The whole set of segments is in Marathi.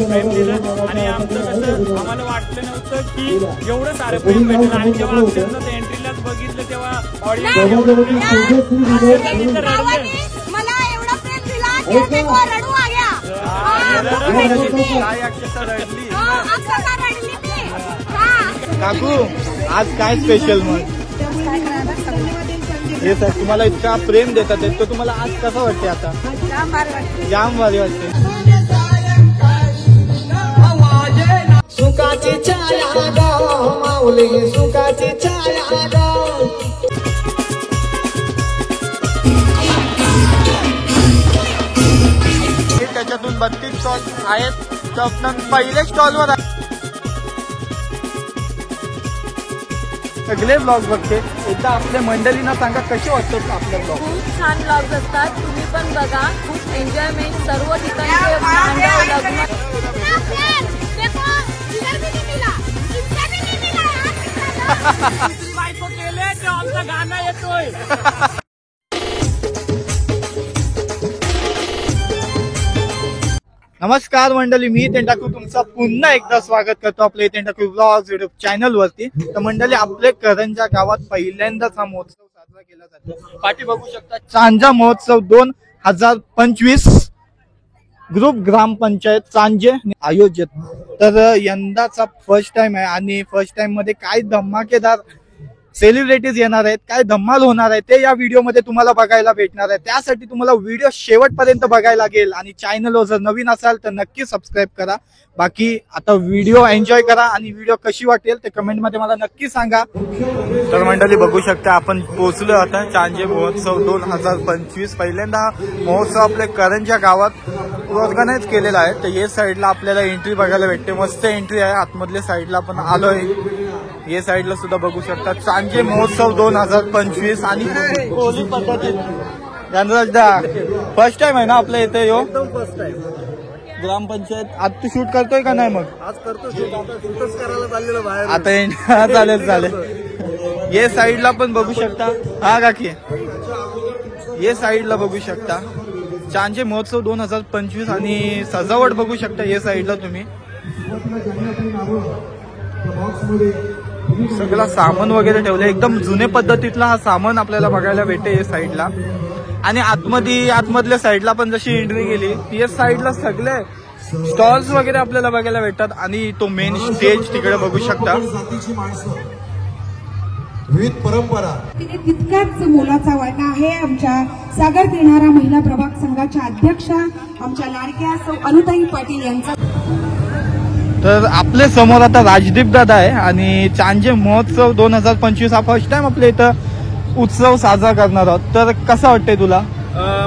सारं प्रेम दिलं आणि आमचं कसं आम्हाला वाटलं नव्हतं की एवढं सारं प्रेम भेटेल आणि जेव्हा अक्षरशः ते एंट्रीलाच बघितलं तेव्हा ऑडियन्स मला एवढं प्रेम दिला की रडू आ गया काय अक्षरशः रडली काकू आज काय स्पेशल मग हे सर तुम्हाला इतका प्रेम देतात तो तुम्हाला आज कसं वाटते आता जाम भारी वाटते सुखाची छाया गाव माऊली सुखाची छाया गाव त्याच्यातून 32 स्टॉल आहेत तर आपण पहिल्या स्टॉलवर सगळे ब्लॉग बघते एकदा आपल्या मंडळींना सांगा कसे वाटतात आपले ब्लॉग खूप छान ब्लॉग्स असतात तुम्ही पण बघा खूप एन्जॉयमेंट सर्व ठिकाणी बायको केले ते आमचं गाणं येतोय नमस्कार मंडळी मी तेंडाकू तुमचं पुन्हा एकदा स्वागत करतो आपल्या तेंडाकू ब्लॉग्स युट्यूब चॅनल वरती तर मंडळी आपल्या करंजा गावात पहिल्यांदाच हा महोत्सव साजरा केला जातो पाठी बघू शकता चांजा महोत्सव 2025 ग्रुप ग्रामपंचायत चांजे आयोजित तर यंदाचा फर्स्ट टाइम आहे आणि फर्स्ट टाइम मध्ये काय धमाकेदार सेलिब्रिटीज येणार आहेत काय धमाल होणार आहे ते या व्हिडिओ मध्ये तुम्हाला बघायला भेटणार आहे त्यासाठी तुम्हाला व्हिडिओ शेवटपर्यंत बघायला लागेल आणि चॅनलवर जर नवीन असाल तर नक्की सबस्क्राईब करा बाकी आता व्हिडिओ एन्जॉय करा आणि व्हिडिओ कशी वाटेल ते कमेंट मध्ये मला नक्की सांगा तर मंडळी बघू शकता आपण पोहोचलो आता चांजे महोत्सव 2025 पहिल्यांदा महोत्सव आपल्या करंजा गावात ऑर्गनाइज केलेला आहे तर या साईडला आपल्याला एंट्री बघायला भेटते मस्त एंट्री आहे आतमधल्या साईडला आपण आलोय या साईडला सुद्धा बघू शकता चांजे महोत्सव 2025 आणि कोली पद्धतीत फर्स्ट टाइम आहे ना आपल्या इथे यो फर्स्ट टाइम ग्रामपंचायत आज तू शूट करतोय का नाही मग आज करतो शूटच करायला चाललेलं बाहेर आता चालेल चालेल ये साईडला पण बघू शकता हा काकी ये साईडला बघू शकता चांजे महोत्सव 2025 आणि सजावट बघू शकता या साईडला तुम्ही सगळं सामान वगैरे ठेवलं एकदम जुने पद्धतीतला हा सामान आपल्याला बघायला भेटते या साईडला आणि आतमधल्या साईडला पण जशी एंट्री गेली या साईडला सगळे स्टॉल्स वगैरे आपल्याला बघायला भेटतात आणि तो मेन स्टेज तिकडे बघू शकता विविध परंपरा तितकाच मोलाचा वाटा आहे आमच्या सागर किनारा महिला प्रभाग संघाच्या अध्यक्षा आमच्या लाडक्या सौ अनुताई पाटील यांचा तर आपल्या समोर आता राजदीप दादा आहे आणि चांजे महोत्सव 2025 हा फर्स्ट टाइम आपल्या इथं उत्सव साजरा करणार आहोत तर कसं वाटतंय तुला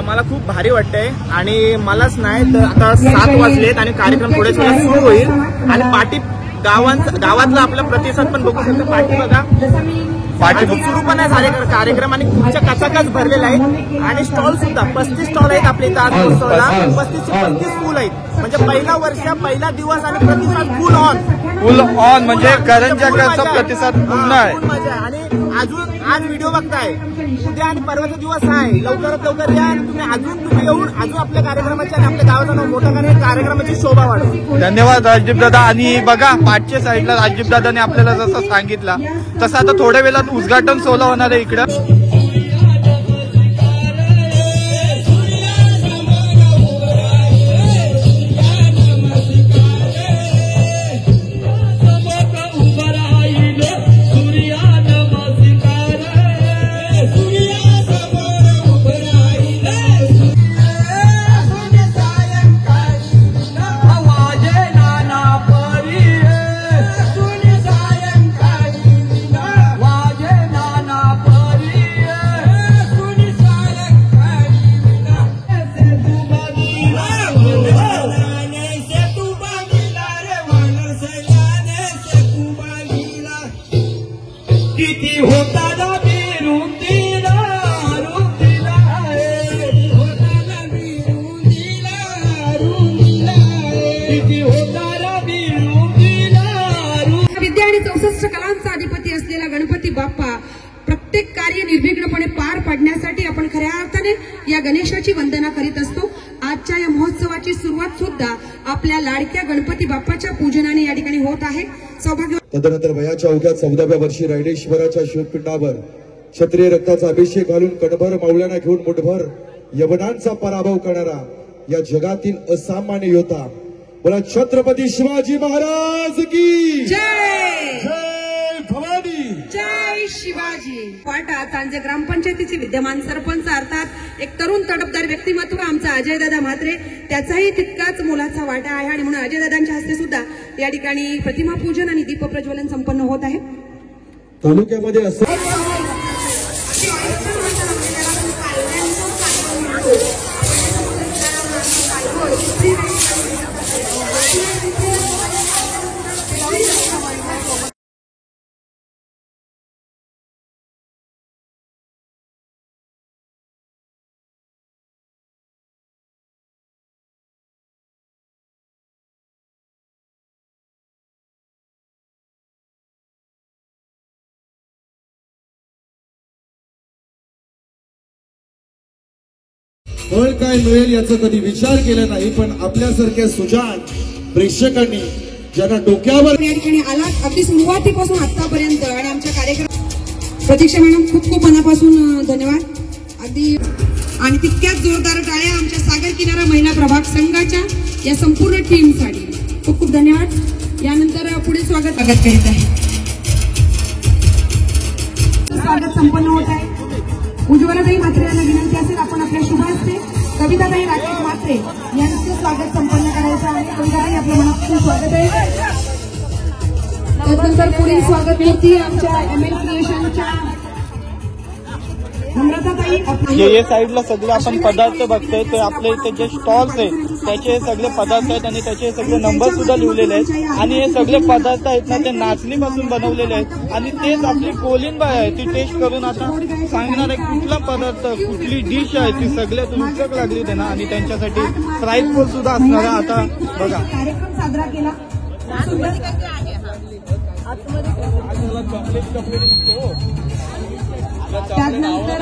मला खूप भारी वाटतंय आणि मलाच नाही तर आता 7 वाजलेत आणि कार्यक्रम थोड्याच वेळात सुरू होईल आणि पाठी गावातला आपला प्रतिसाद पण बघू शकतो पाठी बघा पाठी सुरू पण आहे झाले कार्यक्रम आणि खूपच्या काचाकाच भरलेला आहे आणि स्टॉल सुद्धा 35 स्टॉल आहेत आपल्या इथं आज महोत्सवाला 35 फुल आहेत म्हणजे पहिला दिवस आणि प्रतिसाद फुल ऑन म्हणजे करंजाचा प्रतिसाद पूर्ण आहे आणि अजून आज व्हिडिओ बघताय उद्या आणि परवाचा दिवस आहे लवकरात लवकर या आणि तुम्ही येऊन अजून आपल्या कार्यक्रमाच्या आणि आपल्या गावाचा नाव मोठा करणे कार्यक्रमाची शोभा वाढवा धन्यवाद राजदीप दादा आणि बघा पाठच्या साईडला राजदीप दादाने आपल्याला जसं सांगितलं तसं आता थोड्या वेळात उद्घाटन सोहळा होणार आहे इकडं कलांचा अधिपती असलेला गणपती बाप्पा प्रत्येक कार्य निर्विघ्नपणे पार पाडण्यासाठी आपण खऱ्या अर्थाने या गणेशाची वंदना करीत असतो। आजच्या या महोत्सवाची सुरुवात सुद्धा आपल्या लाडक्या गणपती बाप्पाच्या पूजनाने या ठिकाणी होत आहे. सौभाग्य. तदनंतर वयाच्या अवघ्या 14व्या वर्षी रायडेश्वराच्या शिवपिंडावर क्षत्रिय रक्ताचा अभिषेक घालून कणभर मावळ्यांना घेऊन मुठभर यवनांचा पराभव करणारा या जगातील असामान्य योद्धा बोला छत्रपती शिवाजी महाराज की जय. जय भवानी. जय शिवाजी. पाटा सांजे ग्रामपंचायतीचे विद्यमान सरपंच अर्थात एक तरुण तडफदार व्यक्तिमत्व आमचा अजयदादा म्हात्रे, त्याचाही तितकाच मोलाचा वाटा आहे आणि म्हणून अजयदादांच्या हस्ते सुद्धा या ठिकाणी प्रतिमा पूजन आणि दीपप्रज्वलन संपन्न होत आहे. तालुक्यामध्ये असं फळ काय मिळेल याचा कधी विचार केला नाही, पण आपल्यासारख्या सुजाण प्रेक्षकांनी ज्यांना डोक्यावर या ठिकाणी आलात अगदी सुरुवातीपासून आतापर्यंत आणि आमच्या कार्यक्रम प्रतीक्षा मॅडम खूप खूप मनापासून धन्यवाद. अगदी आणि तितक्याच जोरदार टाळ्या आमच्या सागर किनारा महिला प्रभाग संघाच्या या संपूर्ण टीमसाठी खूप खूप धन्यवाद. यानंतर पुढे स्वागत करीत आहे. स्वागत संपन्न होत आहे. उज्ज्वलाताई म्हात्रे यांना विनंती असेल आपण आपल्या शुभ हस्ते कविताताई राकेश म्हात्रे यांचं स्वागत संपन्न करायचं आहे. कविताताई आपल्या मनापासून स्वागत आहे. त्यानंतर पुढील स्वागत मूर्ती आमच्या ML क्रिएशनच्या हे साईडला सगळे आपण पदार्थ बघतोय ते आपल्या इथे जे स्टॉल्स आहेत त्याचे सगळे पदार्थ आहेत आणि त्याचे सगळे नंबर सुद्धा लिहिलेले आहेत आणि हे सगळे पदार्थ आहेत ना ते नाचणीपासून बनवलेले आहेत आणि तेच आपली कोलिनबाई आहे ती टेस्ट करून आता सांगणार आहे कुठला पदार्थ कुठली डिश आहे ती सगळ्यात रुचक लागली त्यांना आणि त्यांच्यासाठी प्राईज पोल सुद्धा असणार आहे. आता बघा कार्यक्रम साजरा केला. त्यानंतर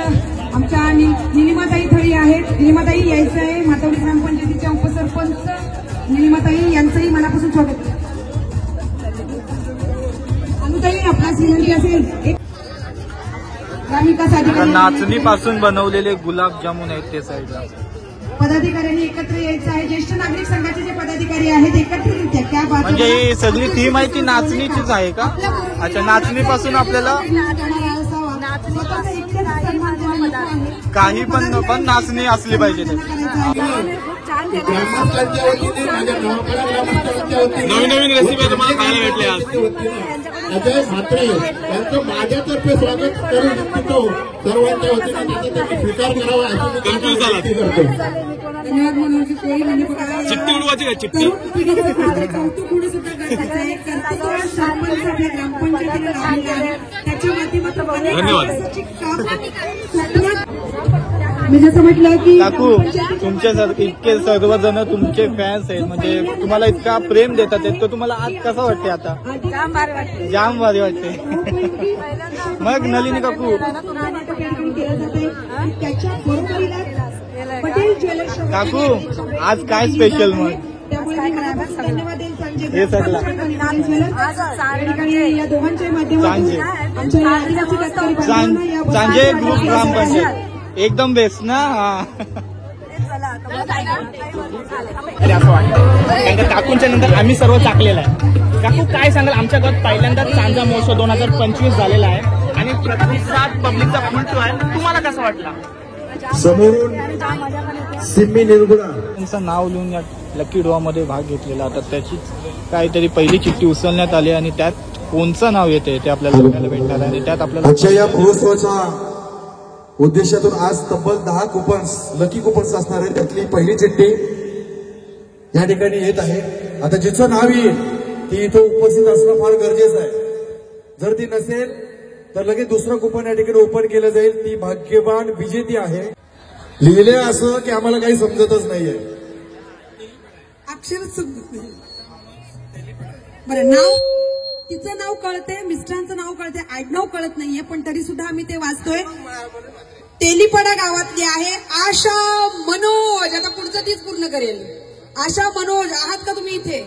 आमच्या निलिमाताई थळी आहेत. निलिमाताई यायचं आहे. मातवडी ग्रामपंचायतीच्या उपसरपंच निलिमाताई यांचंही मनापासून स्वागत. अनुताई आपला विनंती असेल नाचणीपासून बनवलेले गुलाबजामुन आहेत ते साईडला. पदाधिकाऱ्यांनी एकत्र यायचं आहे. ज्येष्ठ नागरिक संघाचे जे पदाधिकारी आहेत एकत्रितरित्या त्या म्हणजे ही सगळी थीम आहे ती नाचणीचीच आहे का? अच्छा, नाचणीपासून आपल्याला काही पण नाचणी असली पाहिजे. नवीन नवीन रेसिपी तुम्हाला खायला भेटले आज. अजय म्हात्रे यांचं माझ्यातर्फे स्वागत करू इच्छितो. सर्वांच्या वतीने त्याचा स्वीकार करावा अशी विनंती करतो. धन्यवाद मनोजी कोळी म्हणजे चिठ्ठी उडवायची का? चिठ्ठी कौतुक उडू सुद्धा गरजेचं आहे. सरपंच आपल्या ग्रामपंचायतीला लावलेला आहे. त्याच्या माध्यमातून मी जसं म्हटलं की काकू तुमच्यासारखे इतके सर्वजण तुमचे फॅन्स आहेत म्हणजे तुम्हाला इतका प्रेम देतात इतकं तुम्हाला आज कसं वाटते? आता जाम भारी वाटते. मग नलिनी काकू काकू आज काय स्पेशल मग? हे सगळं या दोघांच्या माध्यमातून सांजे ग्रुप ग्रामपंचायत एकदम बेस्ट ना. अरे असं वाटतं कारण का काकूंच्या नंतर आम्ही सर्व चाकलेलं आहे. काकू काय सांगाल? आमच्या गावात पहिल्यांदाच चांजा महोत्सव 2025 झालेला आहे आणि प्रतिसाद पब्लिकचा फुल टू आहे. तुम्हाला कसं वाटला? समोरून सिम्मी निरगुडा त्यांचं नाव लिहून या लकी ड्रॉ मध्ये भाग घेतलेला. आता त्याची काहीतरी पहिली चिठ्ठी उचलण्यात आली आणि त्यात कोणचं नाव येते ते आपल्याला बघायला भेटणार आहे आणि त्यात आपल्याला आजच्या या महोत्सवाच्या उद्देशातून आज तब्बल 10 कुपन्स लकी कुपन्स असणार आहे. त्यातली पहिली चिठ्ठी या ठिकाणी येत आहे. आता जिचं नाव येईल ती इथं उपस्थित असणं फार गरजेचं आहे. जर ती नसेल तर लगेच दुसरं कुपन या ठिकाणी ओपन केलं जाईल. ती भाग्यवान विजेती आहे. लिहिले असं की आम्हाला काही समजतच नाहीये. अक्षरच समजत नाही. बरं, नाव तिचं नाव कळतंय, मिस्टरांचं नाव कळतंय, आडनाव कळत नाहीये पण तरी सुद्धा आम्ही ते वाचतोय. तेलीपाडा गावातली आहे आशा मनोज. आता पुढचं तीच पूर्ण करेल. आशा मनोज, आहात का तुम्ही इथे?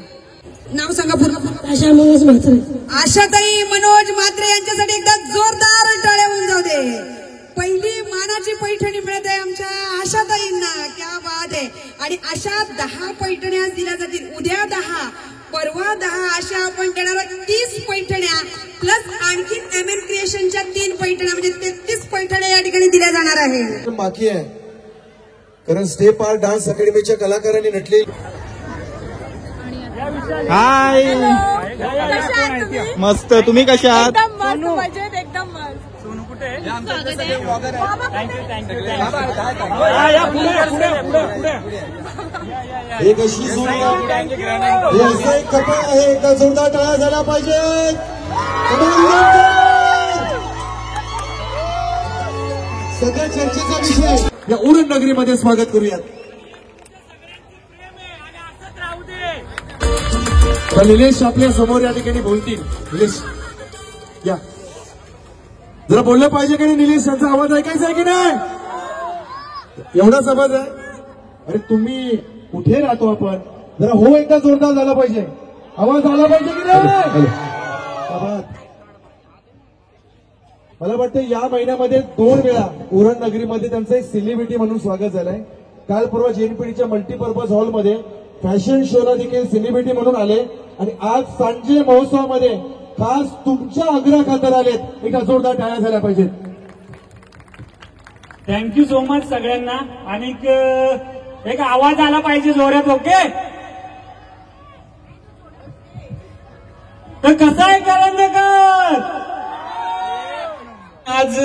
नाव सांगा पूर्ण. आशा मनोज म्हात्रे. आशाताई मनोज म्हात्रे यांच्यासाठी एकदा जोरदार टाळ्या होऊन जाऊ दे. पहिली मानाची पैठणी मिळत आहे आमच्या आशाताईंना. क्या बात आहे. आणि अशा 10 पैठण्या दिल्या जातील. उद्या 10, परवा 10 अशा आपण देणार 30 पैठण्या प्लस आणखी MN क्रिएशनच्या 3 पैठण्या म्हणजे 33 पैठण्या या ठिकाणी दिल्या जाणार आहे. बाकी आहे कारण स्टेप आर्ट डान्स अकॅडमीच्या कलाकारांनी नटले. हाय, मस्त. तुम्ही कशा आहात? एकदम मस्त, मजेत, एकदम मस्त. सोनू कुठे आहे? एक अशी जोरदार हे असं एक कपल आहे. एकदा जोरदार टाळ्या झाला पाहिजे. सगळ्या चर्चेचा विषय या उरण नगरीमध्ये स्वागत करूयात. तर निलेश आपल्या समोर या ठिकाणी बोलतील. निलेश या, जरा बोललं पाहिजे की नाही? निलेश यांचा आवाज ऐकायचा आहे की नाही? एवढा समज आहे. अरे तुम्ही कुठे राहतो आपण? जरा हो एकदा जोरदार झाला पाहिजे. आवाज आला पाहिजे की नाही? मला वाटतं या महिन्यामध्ये 2 वेळा उरण नगरीमध्ये त्यांचं एक सेलिब्रिटी म्हणून स्वागत झालंय. काल परवा JNPTच्या मल्टीपर्पज हॉलमध्ये फॅशन शोला देखील सेलिब्रिटी म्हणून आले आणि आज सांजे महोत्सवामध्ये खास तुमच्या आग्रहाखातर आलेत. एका जोरदार टाळ्या झाल्या पाहिजेत. थँक्यू सो मच सगळ्यांना. आणि एक आवाज आला पाहिजे जोरात. ओके, तर कसं आहे करंजकर? आज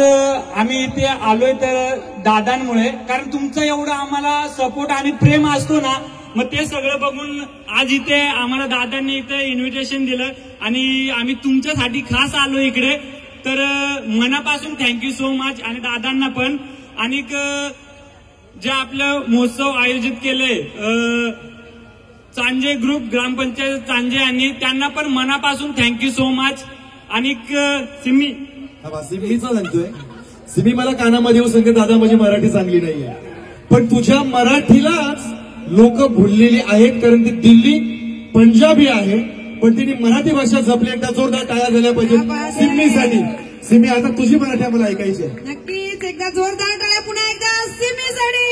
आम्ही इथे आलोय तर दादांमुळे, कारण तुमचं एवढं आम्हाला सपोर्ट आणि प्रेम असतो ना, मग ते सगळं बघून आज इथे आम्हाला दादांनी इथे इन्व्हिटेशन दिलं आणि आम्ही तुमच्यासाठी खास आलो इकडे. तर मनापासून थँक्यू सो मच. आणि दादांना पण. आणि जे आपलं महोत्सव आयोजित केले चांजे ग्रुप ग्रामपंचायत चांजे यांनी, त्यांना पण मनापासून थँक्यू सो मच. आणि सिमी सिमीचा सांगतोय. सिमी मला कानामध्ये येऊ सांगते, दादा माझी मराठी चांगली नाहीये, पण तुझ्या मराठीलाच लोक भुललेली आहेत कारण ती दिल्ली पंजाबी आहे, पण तिने मराठी भाषा जपली. एकदा जोरदार टाळ्या झाल्या पाहिजे सिमीसाठी. सिमी आता तुझी मराठी आम्हाला ऐकायची आहे. नक्कीच एकदा जोरदार टाळ्या पुन्हा एकदा सिमीसाठी.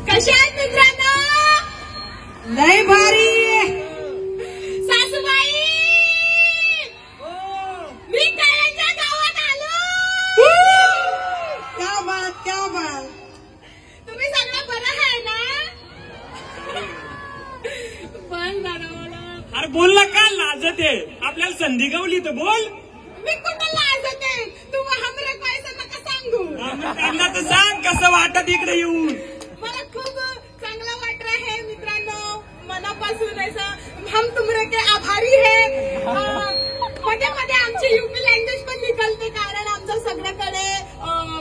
कशा आहेत मित्रांनो? लय भारी. सासूबाई, मी कळ्यांच्या गावात आलो. क्या बात, क्या बात. तुम्ही सगळं बरं आहे ना? पण दादा, अरे बोल ना, का लाजत आहे? आपल्याला संधी गवली तर बोल. मी कुठं लाजते? तू हमरे पैसे नका सांगू. त्यांना तर सांग कसं वाटत इकडे येऊन. मला खूप चांगलं वाटत आहे मित्रांनो, मनापासून ऐसा हम तुमरे के आभारी है. मध्ये मध्ये आमची UP लँग्वेज पण निकलते कारण आमचं सगळ्याकडे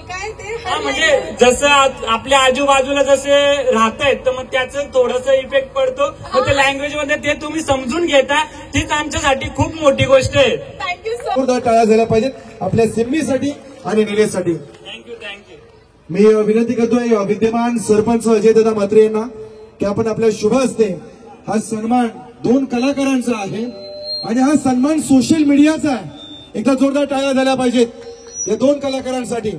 काय ते म्हणजे जसं आपल्या आजूबाजूला जसे राहतायत तर मग त्याचं थोडंसं इफेक्ट पडतो. मग ते लँग्वेज मध्ये ते तुम्ही समजून घेता, तीच आमच्यासाठी खूप मोठी गोष्ट आहे. थँक्यू सो जोरदार टाळ्या झाल्या पाहिजेत आपल्या सिम्मीसाठी आणि निलेशसाठी. थँक्यू. मी विनंती करतोय विद्यमान सरपंच अजयदादा म्हात्रे यांना की आपण आपल्या शुभ हस्ते हा सन्मान 2 कलाकारांचा आहे आणि हा सन्मान सोशल मीडियाचा आहे. एकदा जोरदार टाळ्या झाल्या पाहिजेत या 2 कलाकारांसाठी.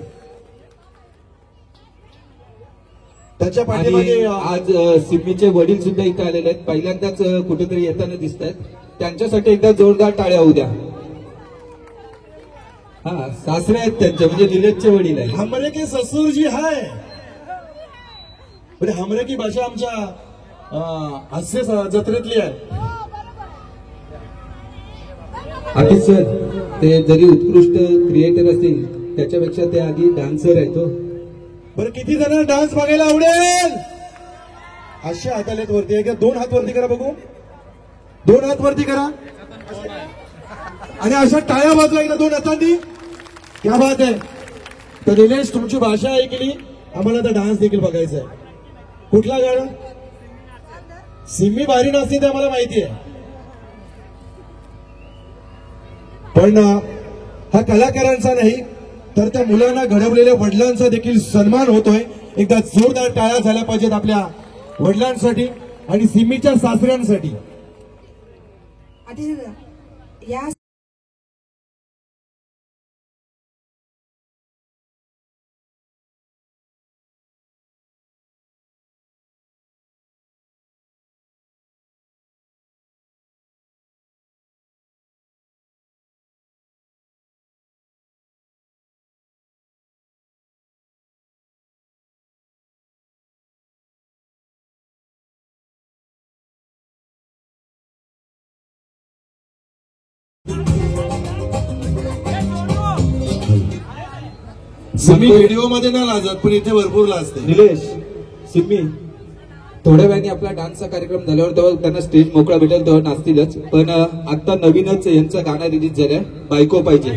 त्याच्या पाठीमागे आज सिम्मीचे वडील सुद्धा इथे आलेले आहेत. पहिल्यांदाच कुठेतरी येताना दिसत आहेत. त्यांच्यासाठी एकदा जोरदार टाळ्या होऊ द्या. हा, सासरे आहेत त्यांचे, म्हणजे निलेशचे वडील आहेत. हमरे के ससुर जी हाय. म्हणजे हमरे की भाषा आमच्या हास्य जत्रेतली आहे. आखिर सर, ते जरी उत्कृष्ट क्रिएटर असतील त्याच्यापेक्षा ते आधी डान्सर आहेत. बरं, किती जणांना डान्स बघायला आवडेल? अशा हात आलेत वरती. एकदा 2 हात वरती करा बघू. 2 हात वरती करा आणि अशा टाळ्या वाजवा एकदा 2 हातांनी. क्या बात आहे. तर निलेश, तुमची भाषा ऐकली, आम्हाला तर डान्स देखील बघायचा आहे. कुठला गाणं? सिम्मी भारी नाचते ते आम्हाला माहिती आहे. पण हा कलाकारांचा नाही तर त्या मुलांना घडवलेल्या वडिलांचा देखील सन्मान होतोय. एकदा जोरदार टाळ्या झाल्या पाहिजेत आपल्या वडिलांसाठी आणि सिमीच्या सासऱ्यांसाठी. या सिमी व्हिडिओ मध्ये ना लाजत पण इथे भरपूर लाजते. निलेश, सिम्मी, थोड्या वेळाने आपला डान्सचा कार्यक्रम झाल्यावर तेव्हा त्यांना स्टेज मोकळा भेटेल तेव्हा नाचतीलच. पण आता नवीनच यांचं गाणं रिलीज झालंय, बायको पाहिजे.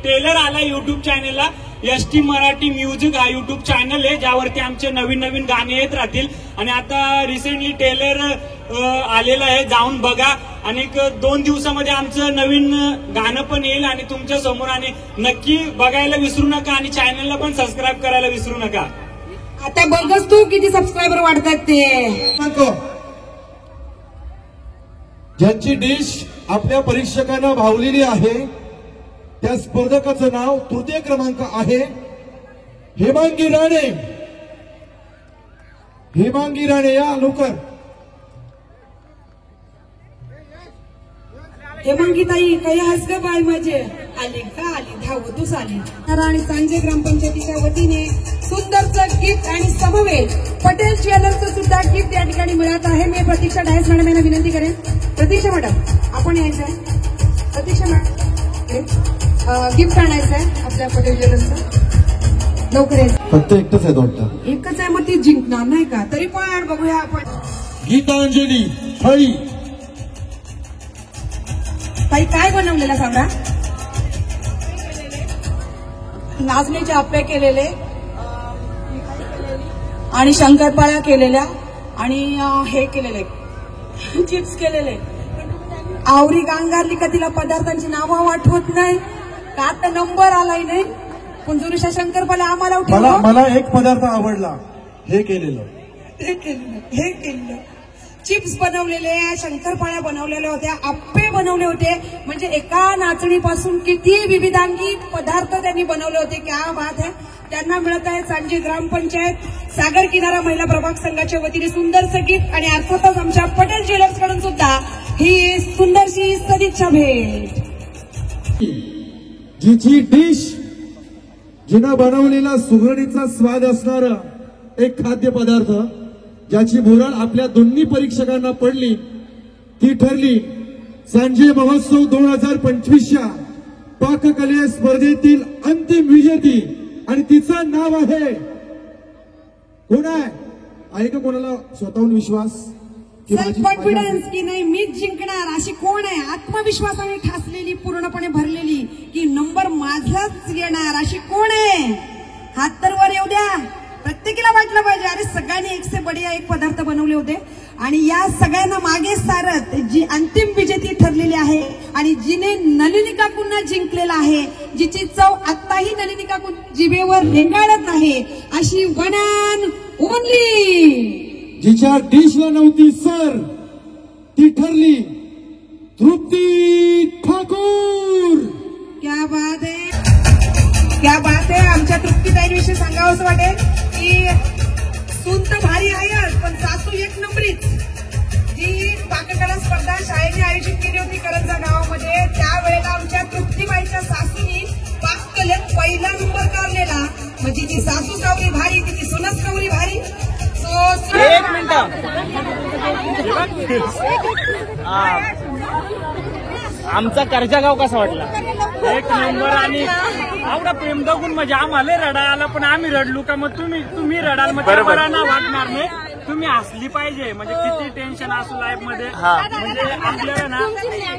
टेलर आला युट्यूब चॅनलला. एसटी मराठी म्युझिक हा युट्यूब चॅनल आहे ज्यावरती आमचे नवीन नवीन गाणे येत राहतील. आणि आता रिसेंटली टेलर आलेलं आहे, जाऊन बघा. आणि 2 दिवसामध्ये आमचं नवीन गाणं पण येईल आणि तुमच्या समोर. आणि नक्की बघायला विसरू नका आणि चॅनलला पण सबस्क्राईब करायला विसरू नका. आता बघच तू किती सबस्क्रायबर वाढतात ते. ज्यांची डिश आपल्या परीक्षकांना भावलेली आहे त्या स्पर्धकाचं नाव तृतीय क्रमांक आहे हेमांगी राणे. हेमांगी राणे या लवकर. हेमांगी ताई काही हस ग बाय माझे. आली का आली धावतूच आली. आणि सांजे ग्रामपंचायतीच्या वतीने सुंदरचं गिफ्ट आणि समवेत पटेल ज्वेलर्सचं सुद्धा गिफ्ट या ठिकाणी मिळत आहे. मी प्रतीक्षा डायस मॅडम यांना विनंती करेन. प्रतीक्षा मॅडम आपण यायचं आहे. प्रतीक्षा मॅडम गिफ्ट आणायचं आहे आपल्या पटेल ज्वेलर्सचं. लवकर यायचं. फक्त एकच आहे वाटतं. एकच आहे मग ती जिंकणार नाही का. तरी पण बघूया आपण. गीतांजली हळी ताई काय बनवलेलं सांगा. नाचणीचे आप्पे केलेले आणि शंकरपाळ्या केलेल्या आणि हे केलेले चिप्स केलेले. आवरी गांगारली का तिला पदार्थांची नावं आठवत नाही का. आता नंबर आलाय नाही पण जुनुषा शंकरपाळ्या आम्हाला मला एक पदार्थ आवडला. हे केलेलं चिप्स बनवलेले, शंकरपाळ्या बनवलेल्या होत्या, आप्पे बनवले होते. म्हणजे एका नाचणीपासून किती विविधांगी पदार्थ त्यांनी बनवले होते. क्या बात है. त्यांना मिळत आहे सांजी ग्रामपंचायत सागर किनारा महिला प्रभाग संघाच्या वतीने सुंदरचं गिफ्ट आणि अर्थातच आमच्या पटेल ज्वेलर्स कडून सुद्धा ही सुंदरशी सदिच्छा भेट. जिची डिश जिनं बनवलेला सुगरणीचा स्वाद असणार एक खाद्य पदार्थ ज्याची मुरळ आपल्या दोन्ही परीक्षकांना पडली ती ठरली सांजे महोत्सव 2025च्या पाककले स्पर्धेतील अंतिम विजेती. आणि तिचं नाव आहे कोण आहे का कोणाला स्वतःहून विश्वास सेल्फ कॉन्फिडन्स की नाही मीच जिंकणार अशी कोण आहे. आत्मविश्वासाने ठासलेली पूर्णपणे भरलेली की नंबर माझाच येणार अशी कोण आहे. हात तर वर येऊ द्या. प्रत्येकाला वाटलं पाहिजे अरे सगळ्यांनी एक से बढिया एक पदार्थ बनवले होते. आणि या सगळ्यांना मागे सारत जी अंतिम विजेती ठरलेली आहे आणि जिने नलिनी काकूंना जिंकलेला आहे, जिची चव आत्ताही नलिनी काकू जिभेवर रेंगाळत आहे अशी वन अँड ओनली जिच्या डिशला नव्हती सर ती ठरली तृप्ती ठाकूर. क्या बात आहे, क्या बात आहे. आमच्या तृप्तीताईंविषयी सांगावं असं वाटेल की सून तर भारी आहेच पण सासू एक नंबरीच. जी पाककला स्पर्धा शाळेने आयोजित केली होती करंजा गावामध्ये त्यावेळेला आमच्या तृप्तीबाईच्या सासूनी पाककलेत पहिला नंबर काढलेला. म्हणजे ती सासू सावरी भारी तिची सुनस सावरी भारी. एक मिनिट आमचा कर्जा गाव कसा वाटला. एक नंबर. आणि एवढा प्रेम बघून म्हणजे आम्हाला रडा आला पण आम्ही रडलो का. मग तुम्ही रडाल मग ना वाटणार नाही. तुम्ही हसली पाहिजे. म्हणजे किती टेन्शन असू लाईफ मध्ये म्हणजे आपल्याला ना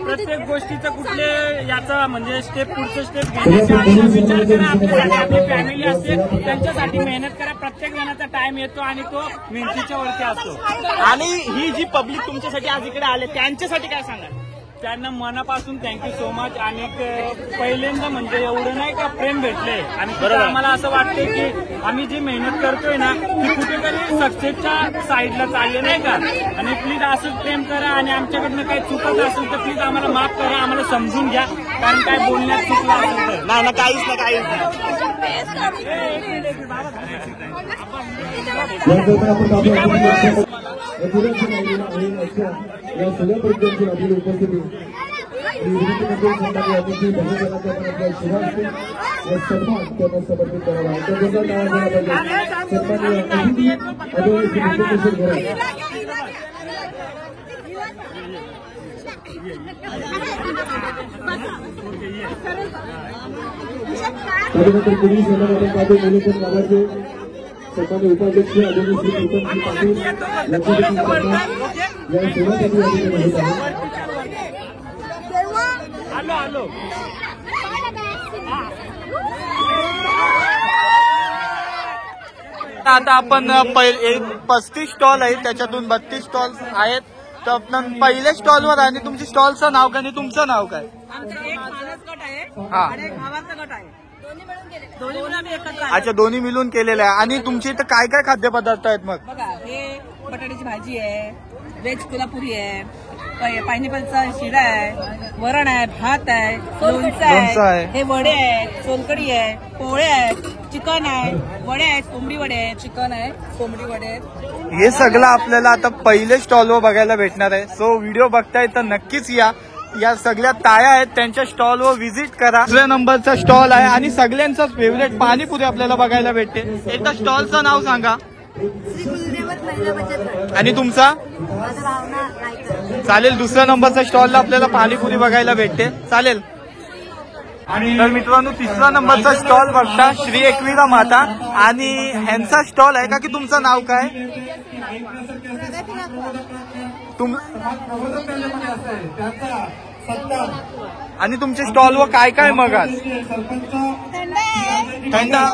प्रत्येक गोष्टीचं कुठले याचा म्हणजे पुढचं स्टेप घेण्याचा विचार करा. आपल्यासाठी आपली फॅमिली असते त्यांच्यासाठी मेहनत करा. प्रत्येक जणाचा टाइम येतो आणि तो मेहनतीच्या वरती असतो. आणि ही जी पब्लिक तुमच्यासाठी आज इकडे आले त्यांच्यासाठी काय सांगा. त्यांना मनापासून थँक्यू सो मच. आणि पहिल्यांदा म्हणजे एवढं नाही का प्रेम भेटले आणि तिथं आम्हाला असं वाटतंय की आम्ही जी मेहनत करतोय ना ती कुठेतरी सक्सेसच्या साईडला चालले नाही का. आणि प्लीज असंच प्रेम करा आणि आमच्याकडनं काही चुकत असेल तर प्लीज आम्हाला माफ करा, आम्हाला समजून घ्या, कारण काय बोलण्यात चुकलं असेल तर. नाही ना, काहीच नाही, काहीच नाही. या सगळ्या प्रश्नांची आपली उपस्थिती सन्मान त्यांना समर्पित करावा. त्यानंतर पोलीस समाजामध्ये मुलीपण गावाचे सन्मान्य उपाध्यक्ष आदरणीय श्री प्रीतमजी पाटील या सेवासाठी होत आहे. आता आपण 35 स्टॉल आहेत, त्याच्यातून 32 स्टॉल आहेत. तर आपण पहिल्या स्टॉलवर आणि तुमच्या स्टॉलचं नाव काय आणि तुमचं नाव काय? आमचं एक मानस गट आहे हा. आणि एक भावाचा गट आहे. दोन्ही मिळून आम्ही एकत्र आलो. अच्छा, दोन्ही मिळून केलेलं आहे. आणि तुमच्या इथं काय काय खाद्यपदार्थ आहेत मग? बघा, हे बटाट्याची भाजी आहे, व्हेज कोल्हापुरी आहे, पायनॅपलचा शिरा आहे, वरण आहे, भात आहे, लोणचं आहे, हे वडे आहे, सोलकढी आहे, पोळे आहेत, चिकन आहे, वडे आहेत, कोंबडी वडे आहेत, चिकन आहे, कोंबडी वडे आहेत. हे सगळं आपल्याला आता पहिले स्टॉलवर बघायला भेटणार आहे. सो व्हिडिओ बघताय तर नक्कीच या सगळ्या ताया आहेत त्यांच्या स्टॉलवर व्हिजिट करा. दुसऱ्या नंबरचा स्टॉल आहे आणि सगळ्यांचा फेवरेट पाणीपुरी आपल्याला बघायला भेटते. एकदा स्टॉलचं नाव सांगा. आणि तुमचा? चालेल. दुसऱ्या नंबरच्या स्टॉलला आपल्याला पाणीपुरी बघायला भेटते. चालेल. तर मित्रांनो, तिसरा नंबरचा स्टॉल बघता श्री एकविरा माता आणि ह्यांचा स्टॉल आहे का की तुमचं नाव काय? आणि तुमच्या स्टॉलवर काय काय मग आज? थंडा,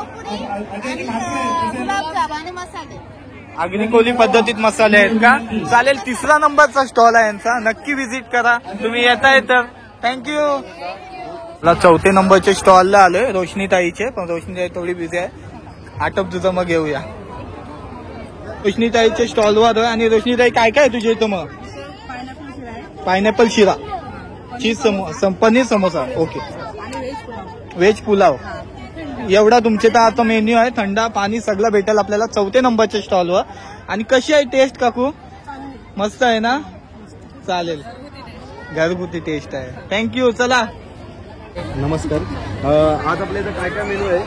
अग्निकोली पद्धतीत मसाले आहेत का? चालेल. तिसरा नंबरचा स्टॉल आहे यांचा, नक्की व्हिजिट करा. तुम्ही येताय तर थँक्यू. चौथे नंबरच्या स्टॉलला आलोय रोशनीताईचे, पण रोशनीताई थोडी बिझी आहे. आटप तुझं मग घेऊया. रोशनीताईच्या स्टॉलवर आहे. आणि रोशनीताई काय काय तुझ्या इथं मग? पायनॅपल शिरा, चीज पनीर समोसा, ओके, व्हेज पुलाव, एवढा तुमचे तर आता मेन्यू आहे. थंडा पाणी सगळं भेटेल आपल्याला चौथे नंबरच्या स्टॉलवर. आणि कशी आहे टेस्ट काकू? मस्त आहे ना? चालेल, घरगुती टेस्ट आहे. थँक्यू. चला. नमस्कार. आज आपल्या इथं काय काय मेनू आहे?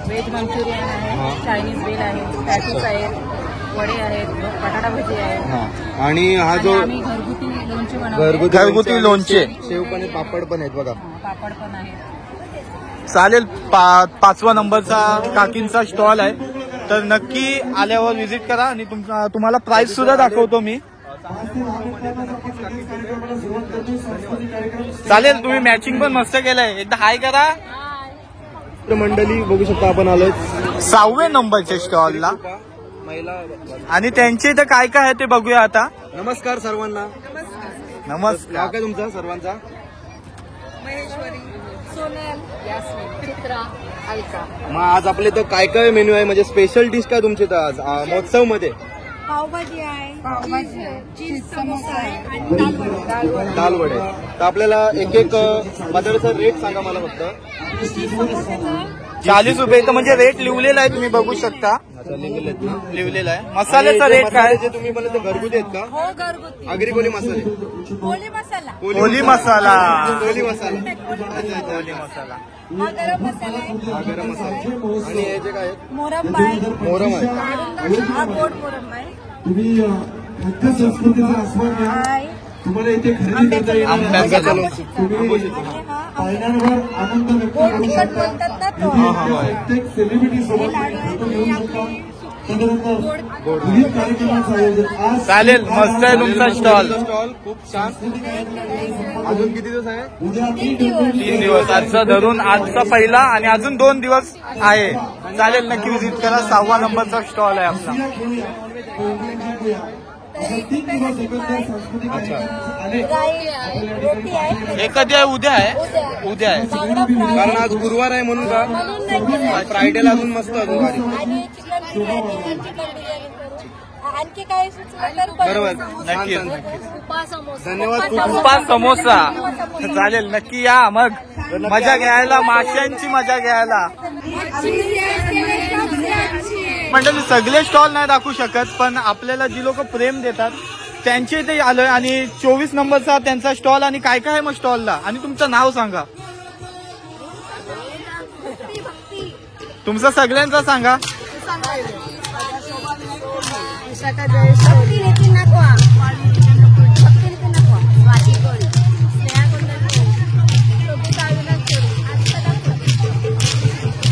व्हेज मंचुरियन आहे, चायनीज वेल आहे, पॅटीस आहेत, वडे आहेत, बटाटा भजी आहे. आणि हा जो आम्ही घरगुती लोणचे बनवतो. घरगुती लोणचे, शेव पण पापड पण आहेत बघा. पापड पण आहे. चालेल. पाचवा नंबरचा काकींचा स्टॉल आहे, तर नक्की आल्यावर व्हिजिट करा. आणि तुम्हाला प्राइस सुद्धा दाखवतो मी. चालेल. तुम्ही मॅचिंग पण मस्त केलंय. एकदा हाय करा. मंडळी बघू शकता आपण आलोय 6व्या नंबरच्या स्टॉलला. आणि त्यांचे इथं काय काय आहे ते बघूया आता. नमस्कार सर्वांना. नमस्कार. नाव काय तुमचं सर्वांचा? महेश्वरी, सोनल, यास्मिन, चित्रा, अलका. मग आज आपले इथं काय काय मेन्यू आहे, म्हणजे स्पेशल डिश काय तुमच्या इथं आज महोत्सव मध्ये? पावभाजी आहे, चीज समोसा आहे आणि दाल वडे. तर आपल्याला एक एक पदार्थाचा रेट सांगा मला फक्त. 40 रुपये. तर म्हणजे रेट लिहिलेला आहे, तुम्ही बघू शकता. लिहिलेला आहे. मसाल्याचा रेट काय? जे तुम्ही मला ते घरगुती आहेत का? हो, घरगुती. आगरी मसाले, कोली मसाला, कोली मसाला, कोली मसाला, कोली मसाला, हा गरम मसाला आहे, हा गरम मसाला. आणि हे जे काय आहेत? मोरंबा आहे, मोरम आहे. हा गोड मोरंबा आहे, तुम्ही खाद्य संस्कृतीचा आस्वाद घ्या. आहे तुम्हाला इथे खरेदी करता येणार आंब्याचा तुम्ही पायऱ्यांवर आनंद व्यक्त गोड करू तिखट शकता. बोलतात ना तो. प्रत्येक सेलिब्रिटी सोबत फोटो घेऊ शकता. त्यानंतर विविध कार्यक्रमांचं आयोजन आज. चालेल. मस्त आहे तुमचा स्टॉल. स्टॉल खूप छान. अजून किती दिवस आहे? उद्या 3 दिवस. आजचा धरून आजचा पहिला आणि अजून 2 दिवस आहे. चालेल. नक्की व्हिजिट करा. 6वा नंबरचा स्टॉल आहे आपला. हे कधी आहे? उद्या आहे. उद्या आहे कारण आज गुरुवार आहे म्हणून का फ्रायडेला अजून मस्त अजून आणखी काय बरोबर. नक्की धन्यवाद. तुपा समोसा चालेल. नक्की या मग मजा घ्यायला, माशांची मजा घ्यायला. मंडळी सगळे स्टॉल नाही दाखवू शकत, पण आपल्याला जी लोक प्रेम देतात त्यांचे इथे आलोय. आणि 24 नंबरचा त्यांचा स्टॉल. आणि काय काय आहे मग स्टॉलला? आणि तुमचं नाव सांगा. तुमचं सगळ्यांचं सांगा.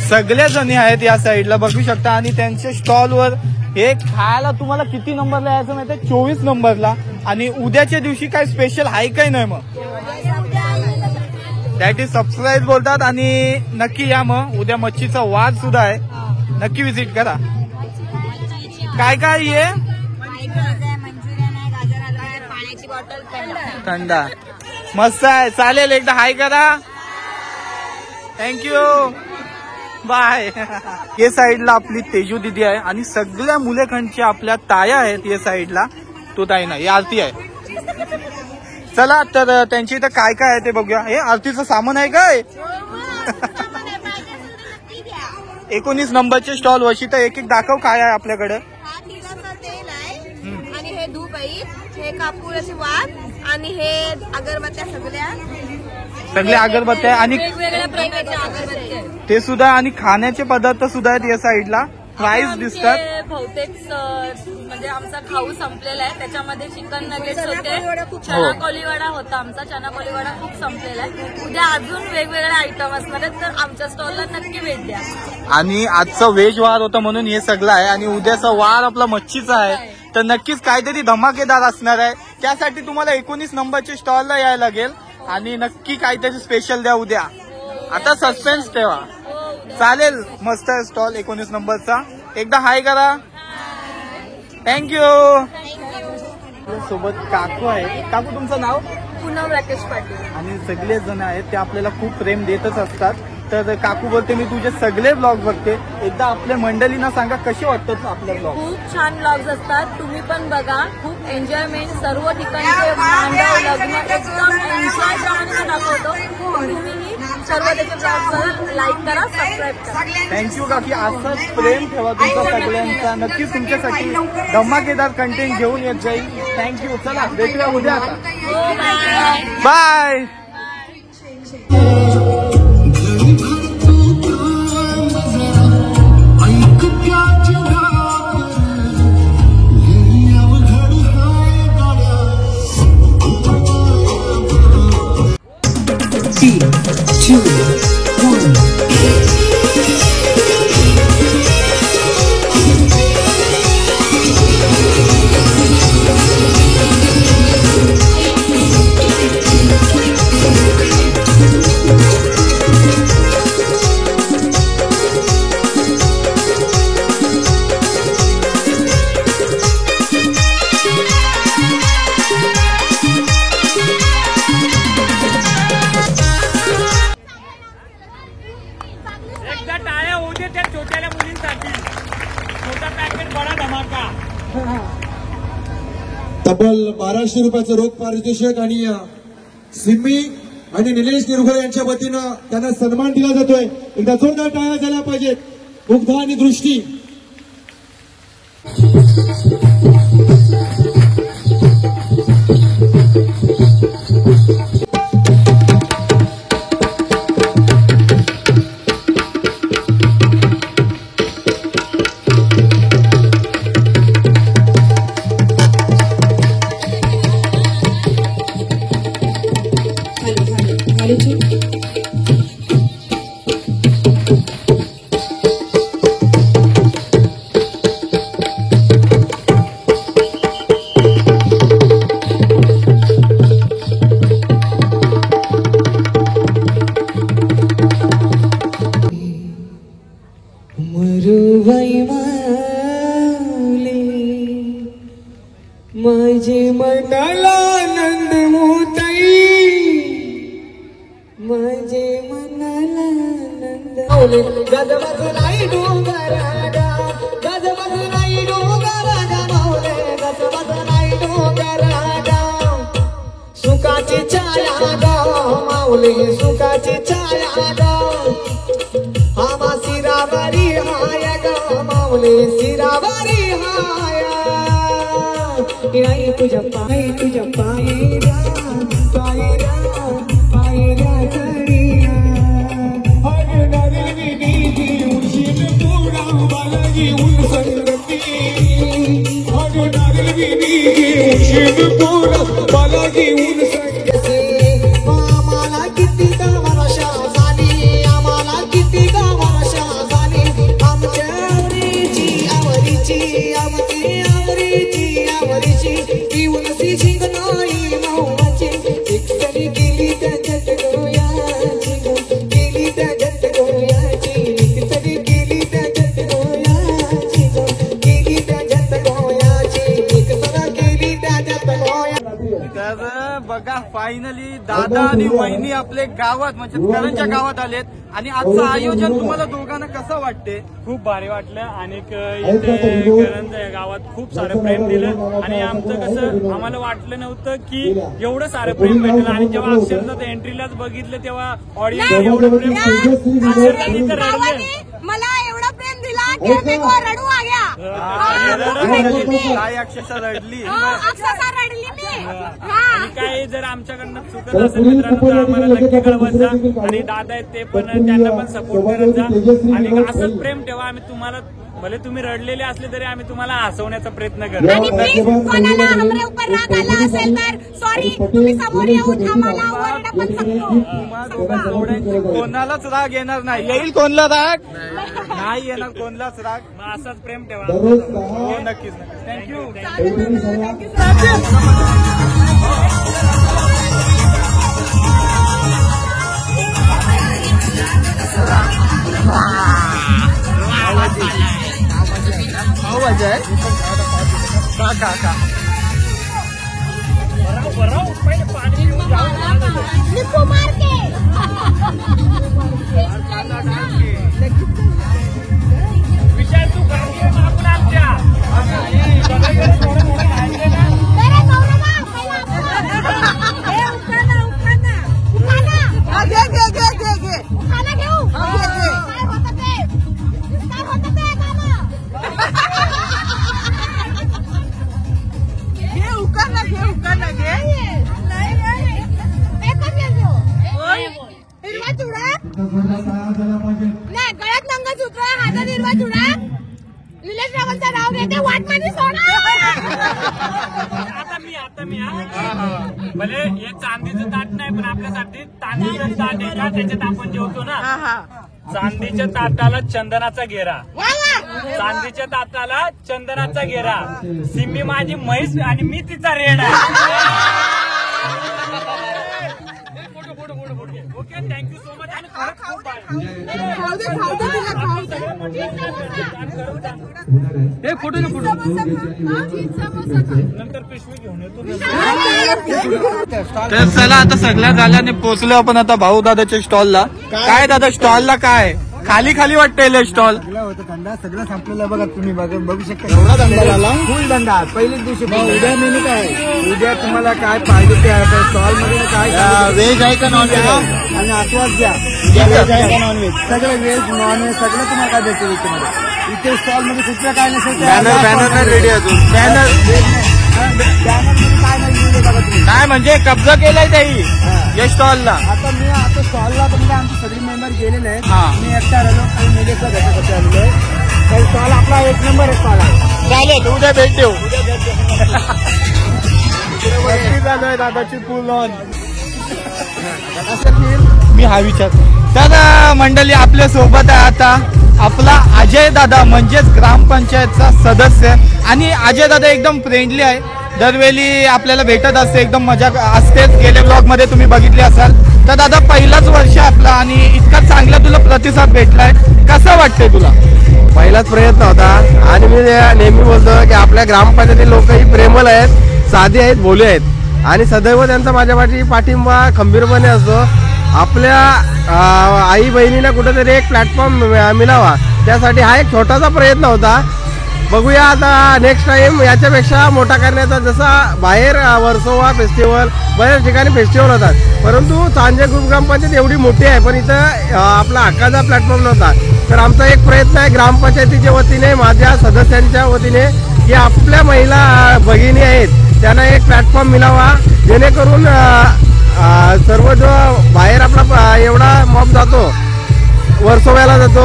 सगळे जणी आहेत या साईडला बघू शकता. आणि त्यांच्या स्टॉलवर हे खायला तुम्हाला किती नंबरला यायचं माहिती आहे? 24 नंबरला. आणि उद्याच्या दिवशी काय स्पेशल आहे काय नाही मग? दॅट इज सबस्क्राईब बोलतात. आणि नक्की या मग. उद्या मच्छीचा वाद सुद्धा आहे, नक्की विजिट करा. काय काय ये थंडा मस्त आहे. चालेल, एकदा हाय करा. Thank you, bye. ये साईडला आपली तेजू दिदी आहे. आणि सगळ्या मुलेखंडच्या आपल्या ताया आहेत या साईडला. तो ताई नाही, आरती आहे. चला तर त्यांची इथं काय काय आहे ते बघूया. हे आरतीचं सामान आहे काय? 19 नंबरचे स्टॉल वर्षी तर एक एक दाखव काय आहे आपल्याकडे. तेल आहे आणि हे धूप आहे, हे कापूराचे वात आणि हे अगरबत्त्या सगळ्या अगरबत्त्या आणि वेगवेगळ्या प्रकारच्या अगरबत्त्या ते सुद्धा. आणि खाण्याचे पदार्थ सुद्धा आहेत या साईडला. प्राइस दिसतात. बहुतेक म्हणजे आमचा खाऊ संपलेला आहे. त्याच्यामध्ये चिकन नगेट्स होते, चना कोलीवाडा होता आमचा. चना कोलीवाडा खूप संपलेला आहे. उद्या अजून वेगवेगळे आयटम असणार आहेत, तर आमच्या स्टॉलला नक्की भेट द्या. आणि आजचं व्हेज वार होतं म्हणून हे सगळं आहे. आणि उद्याचा वार आपला मच्छीचा आहे, तर नक्कीच काहीतरी धमाकेदार असणार आहे. त्यासाठी तुम्हाला 19 नंबरच्या स्टॉलला यायला लागेल. आणि नक्की काहीतरी स्पेशल द्या उद्या. आता सस्पेन्स ठेवा. चालेल, मस्त आहे स्टॉल 19 नंबरचा. एकदा हाय करा. थँक्यू. सोबत काकू आहे. काकू तुमचं नाव? पूनम राकेश पाटील. आणि सगळे जण आहेत ते आपल्याला खूप प्रेम देतच असतात. तर काकू बोलते मी तुझे सगळे ब्लॉग बघते. एकदा आपल्या मंडळींना सांगा कसे वाटतात आपले ब्लॉग. खूप छान ब्लॉग्स असतात, तुम्ही पण बघा. खूप एन्जॉयमेंट, सर्व ठिकाणचे मांडव लग्न एकदम एन्जॉय प्रमाणे दाखवतो. तुम्ही सर्व त्याचे ब्लॉग्स लाईक करा, सबस्क्राईब करा. थँक्यू काकी. असंच प्रेम ठेवा तुमचा सगळ्यांचा. नक्कीच तुमच्यासाठी धमाकेदार कंटेंट घेऊन येत जाईल. थँक्यू. चला भेटूया उद्या आता. बाय. तब्बल 1200 रुपयाचं रोख पारितोषिक आणि सिम्मी आणि निलेश निरगुळे यांच्या वतीनं त्यांना सन्मान दिला जातोय. एकदा जोरदार टाळ्या झाल्या पाहिजेत. मुग्धा आणि दृष्टी. माऊली गजबज नाही डोंगरागा गजबज नाही डोंगरागा माऊली गजबज नाही डोंगरागा सुखाची छाया ग माऊली सुखाची छाया ग आमा सिरावरी हाय ग माऊली सिरावरी हाय आई तुझ्या पायऱ्या पायऱ्या पायऱ्या चढिया अरे नारळी उशीर पुरा बालाजी उलसंगती अरे नारळी उशीर पुरा बालाजी उलसंगती आम्हाला किती वर्षा झाली आम्हाला किती वर्षा झाली आमच्या आवरीची आमची आवरीची पिऊनची शिंग नाही माऊची एकतरी गेली त्याच्यात गोयाची गेली त्याच्यात गोयाची एकतरी गेली त्याच्यात गोयाची गेली त्याच्यात गोयाची एकतरा गेली त्याच्यात गोयाची. तर बघा फायनली दादा आणि वहिनी आपले गावात म्हणजे करंजच्या गावात आलेत आणि आजचं आयोजन तुम्हाला दोघांना कसं वाटते? खूप भारी वाटलं आणि इथे करंज गावात खूप सारं प्रेम दिलं आणि आमचं कसं आम्हाला वाटलं नव्हतं की एवढं सारं प्रेम भेटलं आणि जेव्हा अक्षरशः एंट्रीलाच बघितलं तेव्हा ऑडियन्स एवढं प्रेम अक्षरशः तिथं रडलं. मला एवढा प्रेम दिला की मी को रडू आ गया काय अक्षरशः रडली अक्षरशः रडली मी आणि काय जर आमच्याकडनं चुकत असेल मित्रांनो तर आम्हाला नक्की कळवत जा आणि दादा आहेत ते पण त्यांना पण सपोर्ट करत जा आणि असंच प्रेम ठेवा. आम्ही तुम्हाला भले तुम्ही रडलेले असले तरी आम्ही तुम्हाला हसवण्याचा प्रयत्न करतो. आणि प्लीज कोणाला हमरे ऊपर राग आला असेल तर सॉरी तुम्ही समोर येऊन आम्हाला ओरडा पण शकतो. कोणालाच राग येणार नाही. येईल कोणला राग नाही येणार कोणलाच राग. मग असंच प्रेम ठेवा. हो नक्कीच थँक्यू. आवाज आहे का निको मार के विचार तू करते आपण आमच्या नाही गळ्यात मंगळसूत्र हातात हिरवा चुडा निलेश रावलचा राव घेते वाटमानी सोडा. आता मी भले हे चांदीचं ताट नाही पण आपल्यासाठी चांदीचं ताट आहे का त्याच्यात आपण जेवतो ना. चांदीच्या ताटाला चंदनाचा घेरा चांदीच्या ताटाला चंदनाचा घेरा सिम्मी माझी म्हैस आणि मी तिचा रेडा. ओके थँक्यू सो मच आणि खरंच खूप नंतर पिशवी घेऊन येतो. तर चला आता सगळ्या झाल्याने पोहोचलो आपण आता भाऊ दादाच्या स्टॉलला. काय दादा स्टॉलला काय खाली खाली वाटतंय स्टॉल होतं धंदा सगळं संपलेला बघा तुम्ही बघू शकता. एवढा धंदा झाला फुल धंदा पहिल्याच दिवशी. उद्या मेनू काय उद्या तुम्हाला काय पाहिजे ते आहे स्टॉल मध्ये काय व्हेज आहे का नॉन व्हेज आणि आस्वाद घ्या. व्हेज आहे का नॉन व्हेज सगळं व्हेज नॉन व्हेज सगळं तुम्हाला काय भेटेल इथे स्टॉल मध्ये कुठलं काय नसेल बॅनर रेडी अजून बॅनर काय नाही बघा तुम्ही काय म्हणजे कब्जा केलाय त्याही या स्टॉलला. आता स्टॉलला म्हणजे आमचे सगळे मेंबर गेलेले आहेत. मी एकटा राहिलो आणि निलेशला भेटण्यासाठी आलेलो आहे. स्टॉल आपला एक नंबर आहे स्टॉल आहे. चालेल उद्या भेट देऊ. झालोय दादाची फुल ऑन मी हा विचार. तर मंडळी आपल्या सोबत आहे आता आपला अजय दादा म्हणजेच ग्रामपंचायतचा सदस्य आणि अजय दादा एकदम फ्रेंडली आहे. दरवेळी आपल्याला भेटत असते एकदम मजा असतेच. गेल्या ब्लॉग मध्ये तुम्ही बघितले असाल. तर दादा पहिलाच वर्ष आपला आणि इतका चांगला तुला प्रतिसाद भेटलाय कसं वाटतंय तुला? पहिलाच प्रयत्न होता आणि मी नेहमी बोलतो की आपल्या ग्रामपंचायतीतील लोक ही प्रेमळ आहेत, साधे आहेत, भोले आहेत आणि सदैव त्यांचा माझ्या पाठींबा खंबीरपणे असतो. आपल्या आई बहिणीला कुठेतरी एक प्लॅटफॉर्म मिळावा, त्यासाठी हा एक छोटासा प्रयत्न होता. बघूया आता नेक्स्ट टाइम याच्यापेक्षा मोठा करण्याचा. जसा बाहेर वर्सोवा फेस्टिवल बऱ्याच ठिकाणी फेस्टिवल होतात, परंतु चांजे ग्रुप ग्रामपंचायत एवढी मोठी आहे, पण इथं आपला हक्काचा प्लॅटफॉर्म नव्हता. तर आमचा एक प्रयत्न आहे ग्रामपंचायतीच्या वतीने, माझ्या सदस्यांच्या वतीने, की आपल्या महिला भगिनी आहेत त्यांना एक प्लॅटफॉर्म मिळावा, जेणेकरून सर्व जो बाहेर आपला एवढा मॉब जातो, वर्सोव्याला जातो,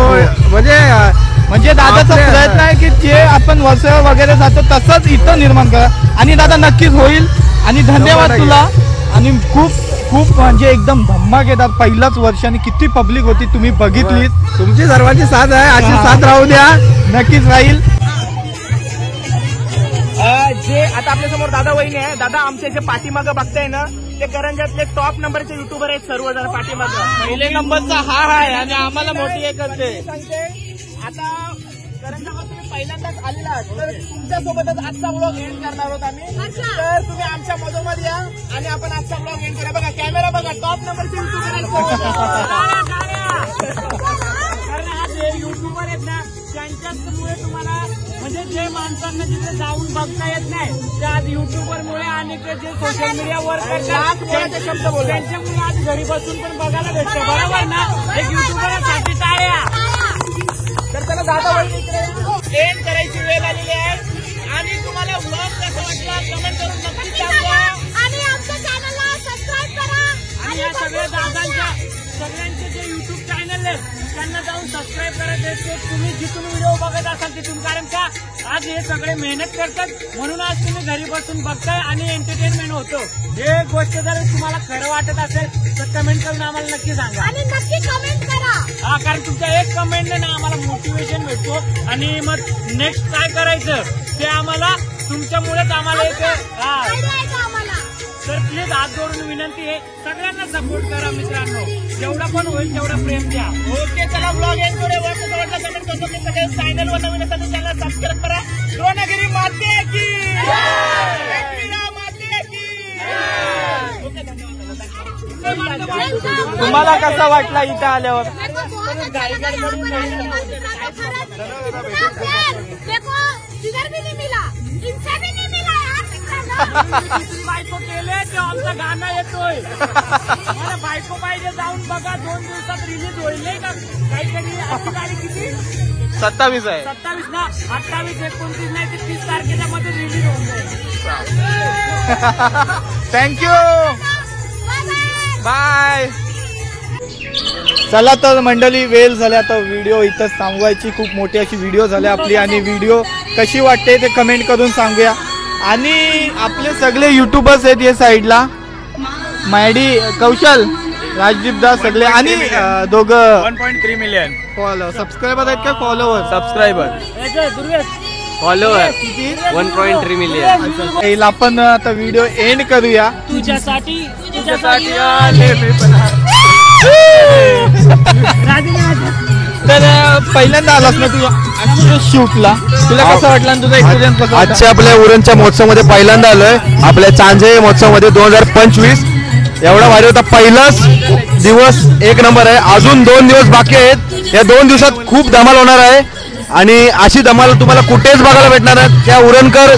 म्हणजे दादाचा प्रयत्न आहे की जे आपण वर्सोवा वगैरे जातो तसंच इथं निर्माण करा. आणि दादा नक्कीच होईल. आणि धन्यवाद तुला. आणि खूप खूप म्हणजे एकदम धम्माक येतात. पहिल्याच वर्षाने किती पब्लिक होती तुम्ही बघितलीच. तुमची सर्वांची साथ आहे, अशी साथ राहू द्या. नक्कीच राहील. जे आता आपल्या समोर दादा वहिनी आहे. दादा आमच्या जे पाठीमागं बघताय ना, ते करंजातले टॉप नंबरचे युट्यूबर आहेत सर्व जण पाठीमागं. पहिले नंबरचा हा आहे आणि आम्हाला मोठी एक करते. आता करंजावर तुम्ही पहिल्यांदाच आलेला आहात, तर तुमच्यासोबतच आजचा व्लॉग एंड करणार आहोत आम्ही. तर तुम्ही आमच्या मधोमध या आणि आपण आजचा व्लॉग एंड करूया. बघा कॅमेरा बघा, टॉप नंबरचे युट्यूबर कारण आज हे युट्यूबर आहेत ना, त्यांच्यामुळे तुम्हाला म्हणजे जे माणसांना जिथे जाऊन बघता येत नाही, ते आज युट्यूबरमुळे आणि ते जे सोशल मीडियावर करतात त्यांच्यामुळे आज घरी बसून पण बघायला भेटतं. बरोबर ना? एक युट्यूबरसाठी टाळ्या. तर त्याला दादा वहिनी एंड करायची वेळ आलेली आहे. आणि तुम्हाला व्लॉग कसा वाटला कमेंट करून नक्की सांगा. आणि आमच्या चॅनलला सबस्क्राईब करा. आणि या सगळ्या दादांच्या सगळ्यांचे जे युट्यूब चॅनल आहेत त्यांना जाऊन सबस्क्राईब करायचे. तुम्ही जिथून व्हिडिओ बघत असाल तिथून, कारण का आज हे सगळे मेहनत करतात म्हणून आज तुम्ही घरी बसून बघताय आणि एंटरटेनमेंट होतो. हे गोष्ट जर तुम्हाला खरं वाटत असेल तर कमेंट करून आम्हाला नक्की सांगा. आणि नक्की कमेंट करा. हा, कारण तुमच्या एक कमेंटने ना आम्हाला मोटिवेशन भेटतो आणि मग नेक्स्ट काय करायचं ते आम्हाला तुमच्यामुळेच आम्हाला एक तर प्लीज हात जोडून विनंती आहे, सगळ्यांना सपोर्ट करा मित्रांनो. जेवढं पण होईल तेवढं प्रेम द्या. ओके, चला ब्लॉग एंड करूया. कसं वाटलं कमेंट करतो. मी सगळे चॅनलवर नवीन असेल तर चॅनल सबस्क्राईब करा. द्रोणागिरी माते की माते की. ओके, धन्यवाद. तुम्हाला कसा वाटला इथं आल्यावर? बायको केले ते आमचं गाणं येतोय. मला बायको पाहिजे जाऊन बघा, 2 दिवसात रिलीज होईल नाही का? काहीतरी आजची तारीख किती? 27 आहे. 27 ना, 28, 29 नाही तर 30 तारखेच्या मध्ये रिलीज होऊन जाईल. Thank you, bye. चला तर मंडळी, वेळ झाल्या तर व्हिडिओ इथंच थांबवायची. खूप मोठी अशी व्हिडिओ झाली आपली आणि व्हिडिओ कशी वाटते ते कमेंट करून सांगूया. आणि आपले सगळे युट्यूबर्स आहेत या साईडला, मॅडी, कौशल, राजदीप दास सगळे आणि दोघं 1.3 मिलियन फॉलो सबस्क्रायबर आहेत का फॉलोवर? Subscriber follower 1.3 million. आपण आता व्हिडिओ एंड करूया. तुझ्यासाठी तर पहिल्यांदा आलास ना तू शूटला, तुला कसं वाटलं तुझा एक्सपिरियन्स कसा? आजच्या आपल्या उरणच्या महोत्सवामध्ये पहिल्यांदा आलोय. आपल्या चांजे महोत्सवामध्ये 2025 एवढा भारी होता. पहिलाच दिवस एक नंबर आहे. अजून 2 दिवस बाकी आहेत. या 2 दिवसात खूप धमाल होणार आहे आणि अशी धमाल तुम्हाला कुठेच बघायला भेटणार आहे. त्या उरणकर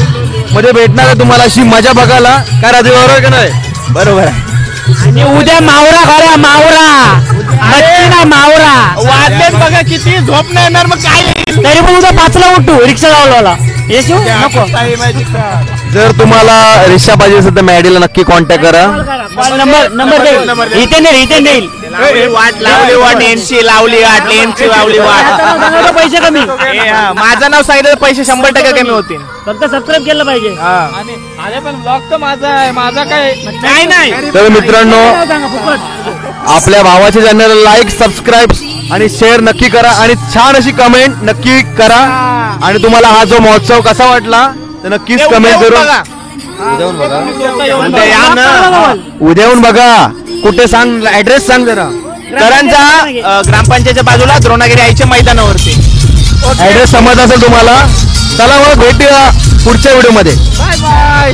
मध्ये भेटणार आहे तुम्हाला अशी मजा बघायला. काय राजू, बरोबर का नाही? बरोबर आहे. आणि उद्या मावरा खरा मावरा वाजलेत बघा किती, झोप नाही येणार मग काय. तरी पण उद्या 5ला उठू, रिक्षा लावला नको. जर तुम्हाला रिक्षा पाहिजे असेल तर मॅडीला नक्की कॉन्टॅक्ट करा. नंबर इथे देईल. वाट लावली वाट एमसी लावली वाट एमसी लावली वाट. पैसे कमी. माझं नाव सांगितलं तर पैसे 100% कमी होतील. फक्त सबस्क्राईब केलं पाहिजे. अरे पण ब्लॉग तर माझा आहे, माझा काय नाही. तर मित्रांनो, आपल्या भावाच्या चॅनलला लाईक, सबस्क्राईब आणि शेअर नक्की करा आणि छान अशी कमेंट नक्की करा. आणि तुम्हाला हा जो महोत्सव कसा वाटला तर नक्कीच कमेंट करून उद्या येऊन बघा. कुठे सांग, ऍड्रेस सांग जरा. करंजा ग्रामपंचायतच्या बाजूला द्रोणागिरी आईच्या मैदानावरती ऍड्रेस समजत असेल तुम्हाला. चला मग भेटूया पुढच्या व्हिडिओ मध्ये. Bye bye.